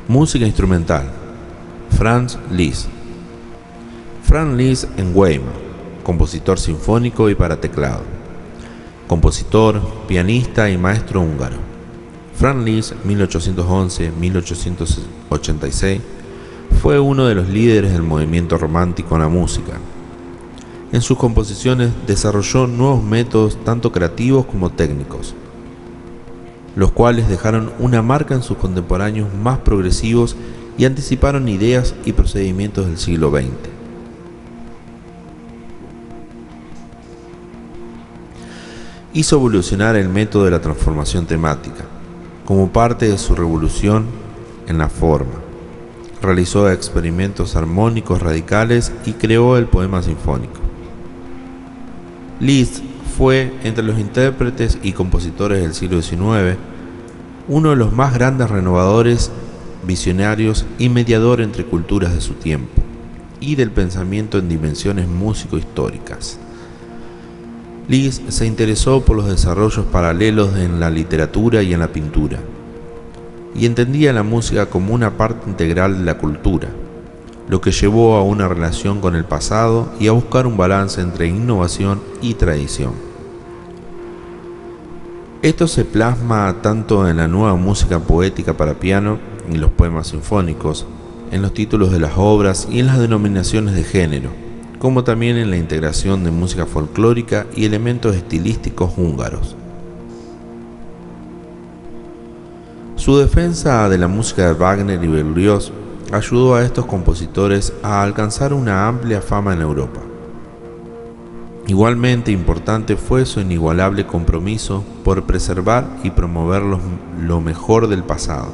S1: Música instrumental. Franz Liszt. Franz Liszt en Weimar, compositor sinfónico y para teclado. Compositor, pianista y maestro húngaro. Franz Liszt, 1811-1886, fue uno de los líderes del movimiento romántico en la música. En sus composiciones desarrolló nuevos métodos tanto creativos como técnicos, los cuales dejaron una marca en sus contemporáneos más progresivos y anticiparon ideas y procedimientos del siglo XX. Hizo evolucionar el método de la transformación temática, como parte de su revolución en la forma. Realizó experimentos armónicos radicales y creó el poema sinfónico. Liszt fue, entre los intérpretes y compositores del siglo XIX, uno de los más grandes renovadores, visionarios y mediador entre culturas de su tiempo y del pensamiento en dimensiones músico-históricas. Liszt se interesó por los desarrollos paralelos en la literatura y en la pintura, y entendía la música como una parte integral de la cultura, lo que llevó a una relación con el pasado y a buscar un balance entre innovación y tradición. Esto se plasma tanto en la nueva música poética para piano y los poemas sinfónicos, en los títulos de las obras y en las denominaciones de género, como también en la integración de música folclórica y elementos estilísticos húngaros. Su defensa de la música de Wagner y Berlioz ayudó a estos compositores a alcanzar una amplia fama en Europa. Igualmente importante fue su inigualable compromiso por preservar y promover lo mejor del pasado,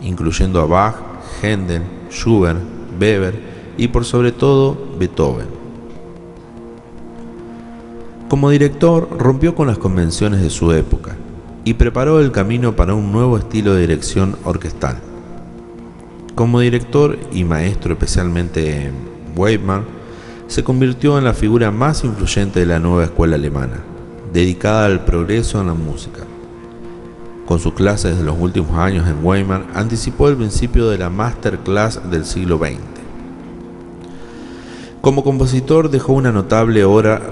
S1: incluyendo a Bach, Händel, Schubert, Weber y por sobre todo Beethoven. Como director, rompió con las convenciones de su época y preparó el camino para un nuevo estilo de dirección orquestal. Como director y maestro especialmente en Weimar, se convirtió en la figura más influyente de la nueva escuela alemana, dedicada al progreso en la música. Con sus clases de los últimos años en Weimar, anticipó el principio de la masterclass del siglo XX. Como compositor dejó una notable obra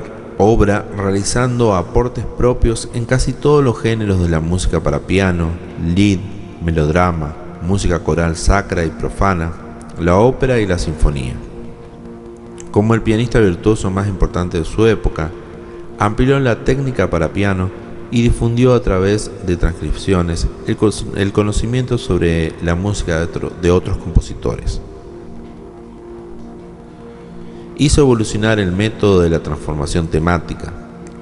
S1: realizando aportes propios en casi todos los géneros de la música para piano, lied, melodrama, música coral sacra y profana, la ópera y la sinfonía. Como el pianista virtuoso más importante de su época, amplió la técnica para piano y difundió a través de transcripciones el conocimiento sobre la música de otros compositores. Hizo evolucionar el método de la transformación temática,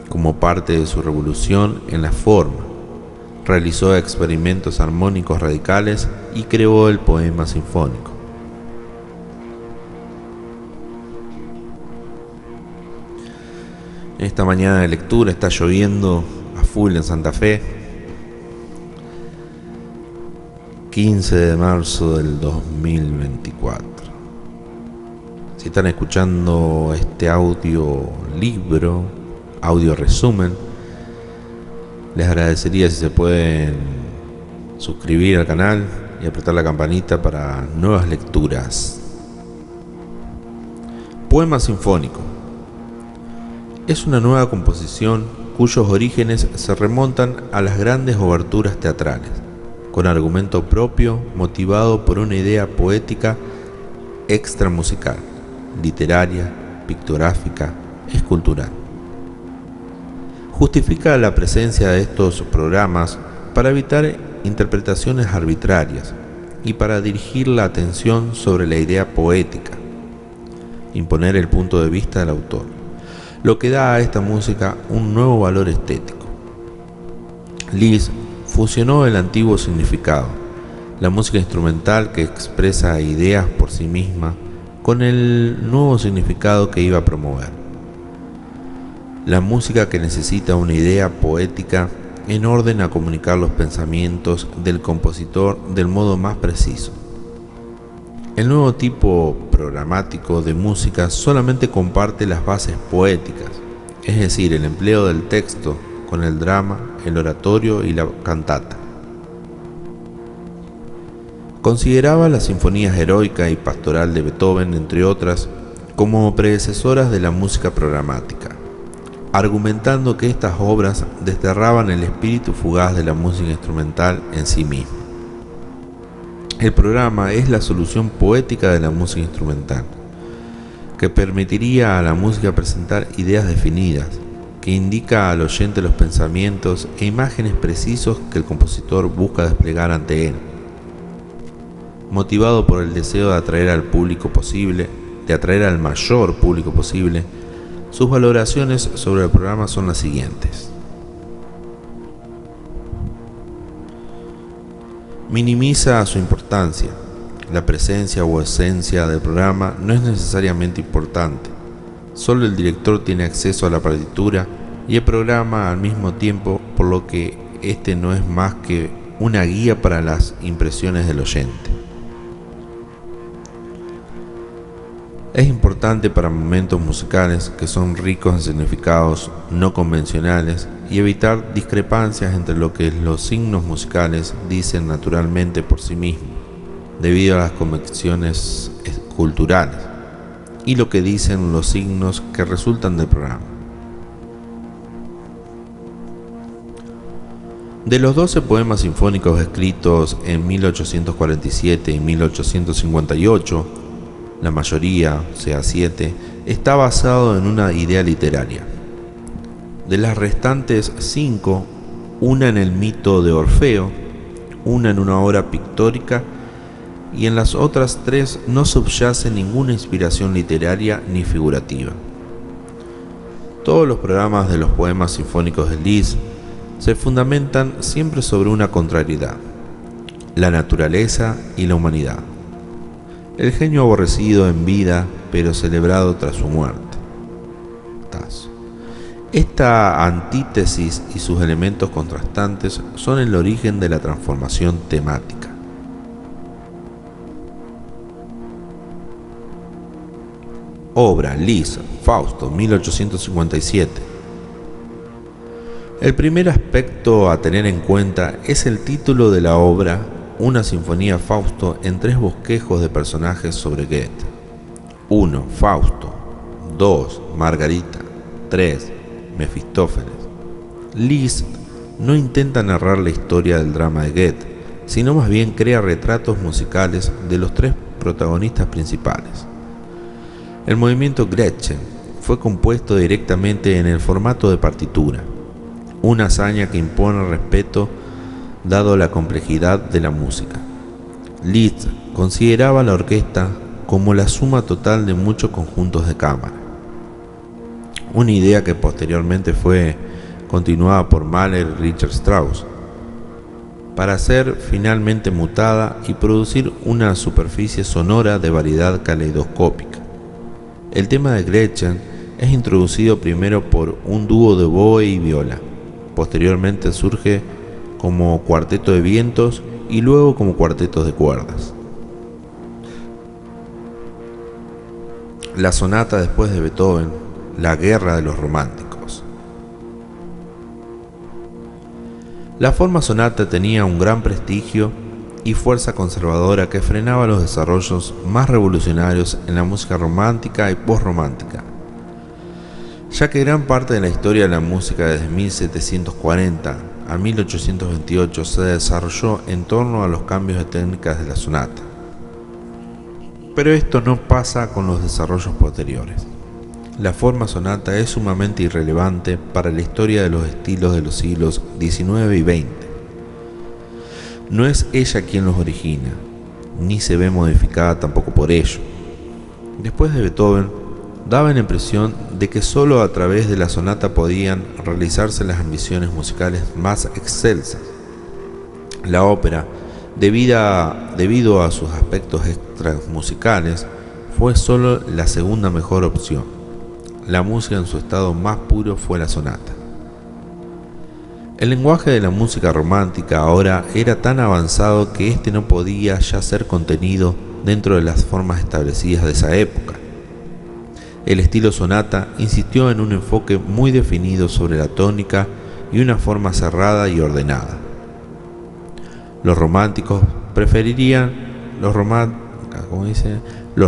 S1: como parte de su revolución en la forma. Realizó experimentos armónicos radicales y creó el poema sinfónico. Esta mañana de lectura está lloviendo a full en Santa Fe. 15 de marzo del 2024. Si están escuchando este audio resumen, les agradecería si se pueden suscribir al canal y apretar la campanita para nuevas lecturas. Poema sinfónico. Es una nueva composición cuyos orígenes se remontan a las grandes oberturas teatrales, con argumento propio motivado por una idea poética extramusical, literaria, pictográfica, escultural. Justifica la presencia de estos programas para evitar interpretaciones arbitrarias y para dirigir la atención sobre la idea poética, imponer el punto de vista del autor, lo que da a esta música un nuevo valor estético. Liszt fusionó el antiguo significado, la música instrumental que expresa ideas por sí misma, con el nuevo significado que iba a promover. La música que necesita una idea poética en orden a comunicar los pensamientos del compositor del modo más preciso. El nuevo tipo programático de música solamente comparte las bases poéticas, es decir, el empleo del texto con el drama, el oratorio y la cantata. Consideraba las sinfonías heroica y pastoral de Beethoven, entre otras, como predecesoras de la música programática, argumentando que estas obras desterraban el espíritu fugaz de la música instrumental en sí misma. El programa es la solución poética de la música instrumental, que permitiría a la música presentar ideas definidas, que indica al oyente los pensamientos e imágenes precisos que el compositor busca desplegar ante él. Motivado por el deseo de atraer al mayor público posible, sus valoraciones sobre el programa son las siguientes. Minimiza su importancia. La presencia o esencia del programa no es necesariamente importante. Solo el director tiene acceso a la partitura y el programa al mismo tiempo, por lo que este no es más que una guía para las impresiones del oyente. Es importante para momentos musicales que son ricos en significados no convencionales y evitar discrepancias entre lo que los signos musicales dicen naturalmente por sí mismos, debido a las convenciones culturales, y lo que dicen los signos que resultan del programa. De los 12 poemas sinfónicos escritos en 1847 y 1858, la mayoría, o sea 7, está basado en una idea literaria. De las restantes 5, una en el mito de Orfeo, una en una obra pictórica, y en las otras 3 no subyace ninguna inspiración literaria ni figurativa. Todos los programas de los poemas sinfónicos de Liszt se fundamentan siempre sobre una contrariedad: la naturaleza y la humanidad. El genio aborrecido en vida, pero celebrado tras su muerte. Tasso. Esta antítesis y sus elementos contrastantes son el origen de la transformación temática. Obra Liszt, Fausto, 1857. El primer aspecto a tener en cuenta es el título de la obra, una sinfonía Fausto en 3 bosquejos de personajes sobre Goethe. 1. Fausto. 2. Margarita. 3. Mefistófeles. Liszt no intenta narrar la historia del drama de Goethe, sino más bien crea retratos musicales de los 3 protagonistas principales. El movimiento Gretchen fue compuesto directamente en el formato de partitura, una hazaña que impone respeto dado la complejidad de la música. Liszt consideraba la orquesta como la suma total de muchos conjuntos de cámara, una idea que posteriormente fue continuada por Mahler y Richard Strauss, para ser finalmente mutada y producir una superficie sonora de variedad caleidoscópica. El tema de Gretchen es introducido primero por un dúo de oboe y viola, posteriormente surge como cuarteto de vientos y luego como cuartetos de cuerdas. La sonata después de Beethoven, la guerra de los románticos. La forma sonata tenía un gran prestigio y fuerza conservadora que frenaba los desarrollos más revolucionarios en la música romántica y posromántica, ya que gran parte de la historia de la música desde 1740 a 1828 se desarrolló en torno a los cambios de técnicas de la sonata. Pero esto no pasa con los desarrollos posteriores. La forma sonata es sumamente irrelevante para la historia de los estilos de los siglos XIX y XX. No es ella quien los origina, ni se ve modificada tampoco por ello. Después de Beethoven, daba la impresión de que solo a través de la sonata podían realizarse las ambiciones musicales más excelsas. La ópera, debido a sus aspectos extramusicales, fue solo la segunda mejor opción. La música en su estado más puro fue la sonata. El lenguaje de la música romántica ahora era tan avanzado que éste no podía ya ser contenido dentro de las formas establecidas de esa época. El estilo sonata insistió en un enfoque muy definido sobre la tónica y una forma cerrada y ordenada. Los románticos preferirían los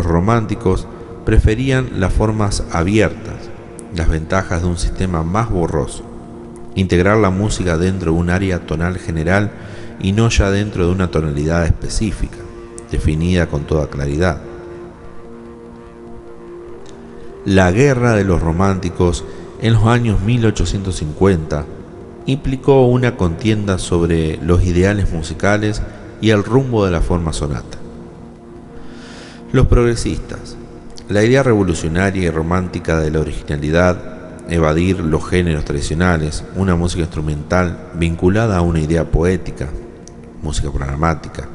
S1: románticos preferían las formas abiertas, las ventajas de un sistema más borroso, integrar la música dentro de un área tonal general y no ya dentro de una tonalidad específica, definida con toda claridad. La guerra de los románticos en los años 1850 implicó una contienda sobre los ideales musicales y el rumbo de la forma sonata. Los progresistas, la idea revolucionaria y romántica de la originalidad, evadir los géneros tradicionales, una música instrumental vinculada a una idea poética, música programática.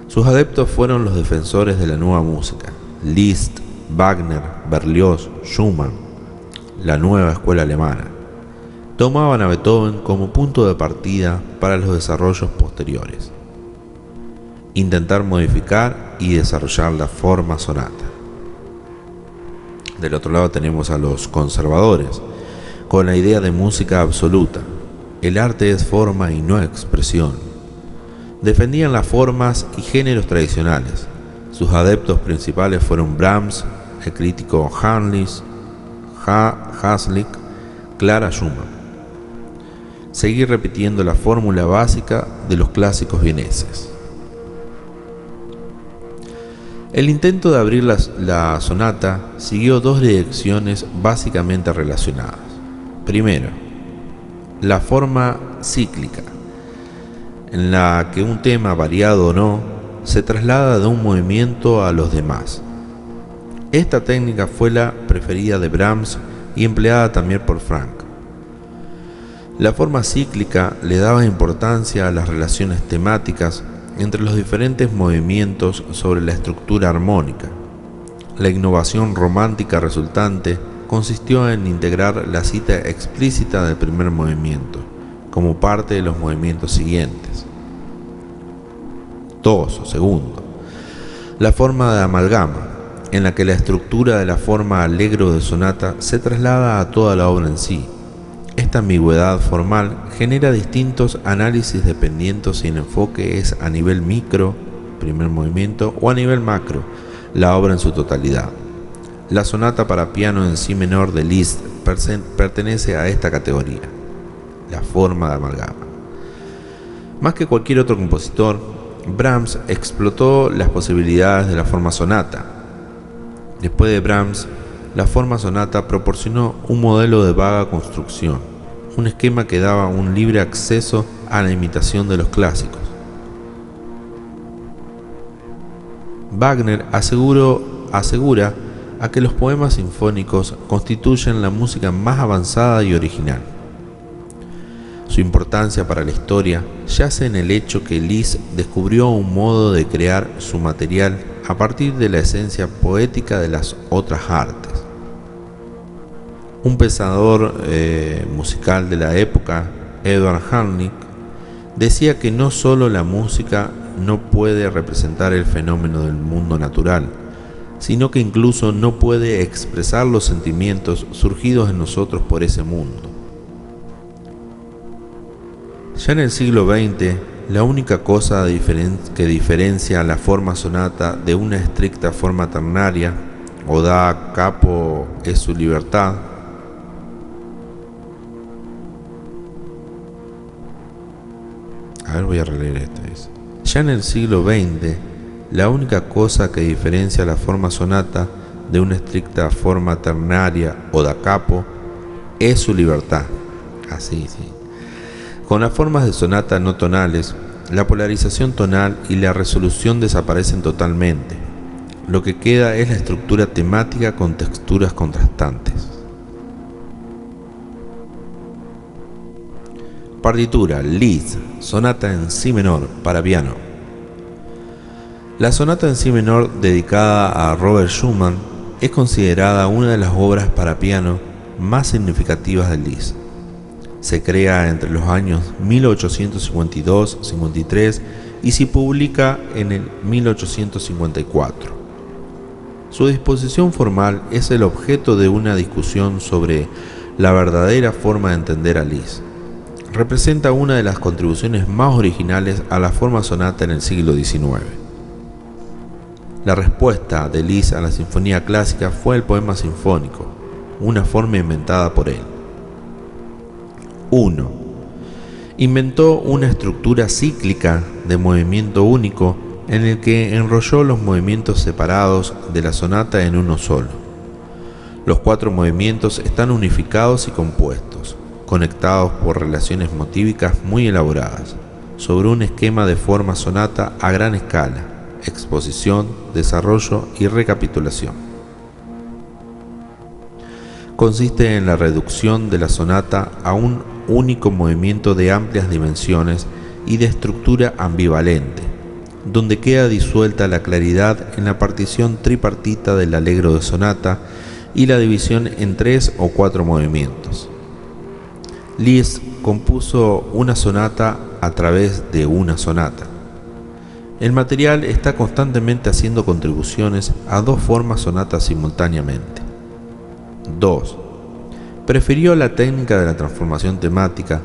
S1: Sus adeptos fueron los defensores de la nueva música, Liszt, Wagner, Berlioz, Schumann, la nueva escuela alemana. Tomaban a Beethoven como punto de partida para los desarrollos posteriores. Intentar modificar y desarrollar la forma sonata. Del otro lado tenemos a los conservadores, con la idea de música absoluta. El arte es forma y no expresión. Defendían las formas y géneros tradicionales. Sus adeptos principales fueron Brahms, el crítico Haslick, Clara Schumann. Seguir repitiendo la fórmula básica de los clásicos vieneses. El intento de abrir la sonata siguió dos direcciones básicamente relacionadas. Primero, la forma cíclica, en la que un tema, variado o no, se traslada de un movimiento a los demás. Esta técnica fue la preferida de Brahms y empleada también por Franck. La forma cíclica le daba importancia a las relaciones temáticas entre los diferentes movimientos sobre la estructura armónica. La innovación romántica resultante consistió en integrar la cita explícita del primer movimiento como parte de los movimientos siguientes. 2. Segundo, la forma de amalgama, en la que la estructura de la forma allegro de sonata se traslada a toda la obra en sí. Esta ambigüedad formal genera distintos análisis dependiendo si el enfoque es a nivel micro, primer movimiento, o a nivel macro, la obra en su totalidad. La sonata para piano en si menor de Liszt pertenece a esta categoría, la forma de amalgama. Más que cualquier otro compositor, Brahms explotó las posibilidades de la forma sonata. Después de Brahms, la forma sonata proporcionó un modelo de vaga construcción, un esquema que daba un libre acceso a la imitación de los clásicos. Wagner asegura a que los poemas sinfónicos constituyen la música más avanzada y original. Su importancia para la historia yace en el hecho que Liszt descubrió un modo de crear su material a partir de la esencia poética de las otras artes. Un pensador musical de la época, Edward Harnick, decía que no solo la música no puede representar el fenómeno del mundo natural, sino que incluso no puede expresar los sentimientos surgidos en nosotros por ese mundo. Ya en el siglo XX, la única cosa que diferencia la forma sonata de una estricta forma ternaria o da capo es su libertad. Voy a releer esto. Ya en el siglo XX, la única cosa que diferencia la forma sonata de una estricta forma ternaria o da capo es su libertad. Así, sí. Con las formas de sonata no tonales, la polarización tonal y la resolución desaparecen totalmente. Lo que queda es la estructura temática con texturas contrastantes. Partitura, Liszt, sonata en si menor para piano. La sonata en si menor dedicada a Robert Schumann es considerada una de las obras para piano más significativas de Liszt. Se crea entre los años 1852-53 y se publica en el 1854. Su disposición formal es el objeto de una discusión sobre la verdadera forma de entender a Liszt. Representa una de las contribuciones más originales a la forma sonata en el siglo XIX. La respuesta de Liszt a la sinfonía clásica fue el poema sinfónico, una forma inventada por él. 1. Inventó una estructura cíclica de movimiento único en el que enrolló los movimientos separados de la sonata en uno solo. Los 4 movimientos están unificados y compuestos, conectados por relaciones motívicas muy elaboradas, sobre un esquema de forma sonata a gran escala, exposición, desarrollo y recapitulación. Consiste en la reducción de la sonata a un único movimiento de amplias dimensiones y de estructura ambivalente, donde queda disuelta la claridad en la partición tripartita del allegro de sonata y la división en 3 o 4 movimientos. Liszt compuso una sonata a través de una sonata. El material está constantemente haciendo contribuciones a 2 formas sonatas simultáneamente. 2. Prefirió la técnica de la transformación temática,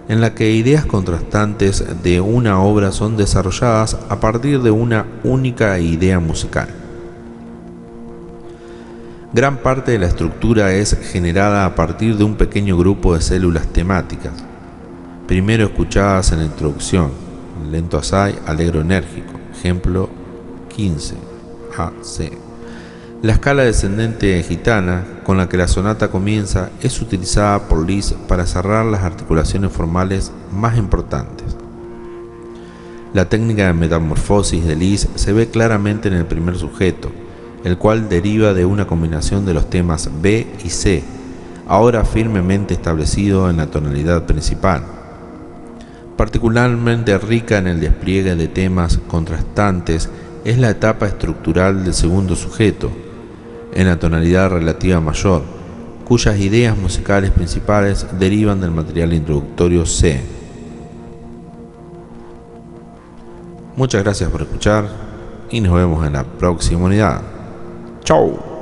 S1: en la que ideas contrastantes de una obra son desarrolladas a partir de una única idea musical. Gran parte de la estructura es generada a partir de un pequeño grupo de células temáticas, primero escuchadas en la introducción, lento assai, allegro enérgico, ejemplo 15, AC. La escala descendente gitana, con la que la sonata comienza, es utilizada por Liszt para cerrar las articulaciones formales más importantes. La técnica de metamorfosis de Liszt se ve claramente en el primer sujeto, el cual deriva de una combinación de los temas B y C, ahora firmemente establecido en la tonalidad principal. Particularmente rica en el despliegue de temas contrastantes es la etapa estructural del segundo sujeto, en la tonalidad relativa mayor, cuyas ideas musicales principales derivan del material introductorio C. Muchas gracias por escuchar y nos vemos en la próxima unidad. ¡Chau!